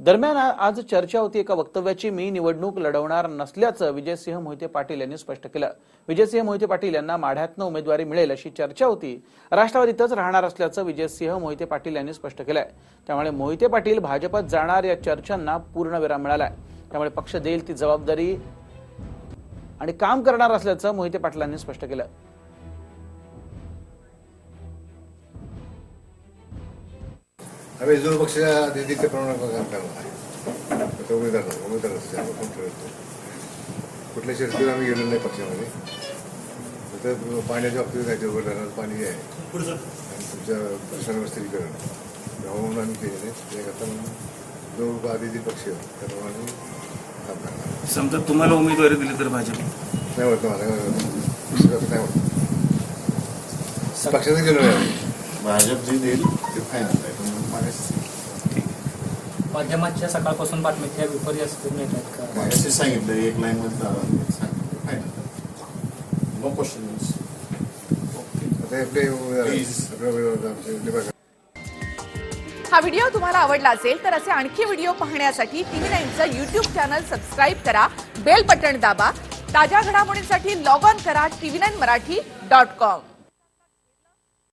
दरम्यान आज चर्चा होती एका वक्तव्याची. मी निवडणूक लढवणार नसल्याचं विजयसिंह मोहिते पाटील यांनी स्पष्ट केलं. विजयसिंह मोहिते पाटील यांना माढ्यातनं उमेदवारी मिळेल अशी चर्चा होती. राष्ट्रवादीतच राहणार असल्याचं विजयसिंह मोहिते पाटील यांनी स्पष्ट केलंय. त्यामुळे मोहिते पाटील भाजपात जाणार या चर्चांना पूर्णविराम मिळालाय. त्यामुळे पक्ष देईल ती जबाबदारी आणि काम करणार असल्याचं मोहिते पाटलांनी स्पष्ट केलं. आम्ही जो पक्ष निधीच्या प्रमाणात काम करणार आहे उमेदवार असते आपण ठरवतो. कुठल्या शर्तीवर आम्ही गेलेलो नाही पक्षामध्ये. तर पाण्याच्या बाबतीत काय उभं राहणार पाणी आहे आणि तुमच्या सर्वस्थितीकरण म्हणून आम्ही केलेले त्याकरता म्हणून जो आधी पक्ष त्याप्रमाणे काम करणार. समजा तुम्हाला उमेदवारी दिली तर भाजप नाही होत मला नाही होत. पक्षाने गेलो नाही. भाजप जे देईल ते फायनल आहे. माध्यमांच्या सकाळपासून बातम्या त्या विपर्यास येतात का? मागाशी सांगितलं एक लाईन मध्ये फायनल. No questions. हा व्हिडिओ तुम्हाला आवडला असेल तर असे आणखी व्हिडिओ पाहण्यासाठी TV9चं YouTube चॅनल सबस्क्राईब करा, बेल बटण दाबा. ताज्या घडामोडींसाठी लॉग ऑन करा tv9marathi.com.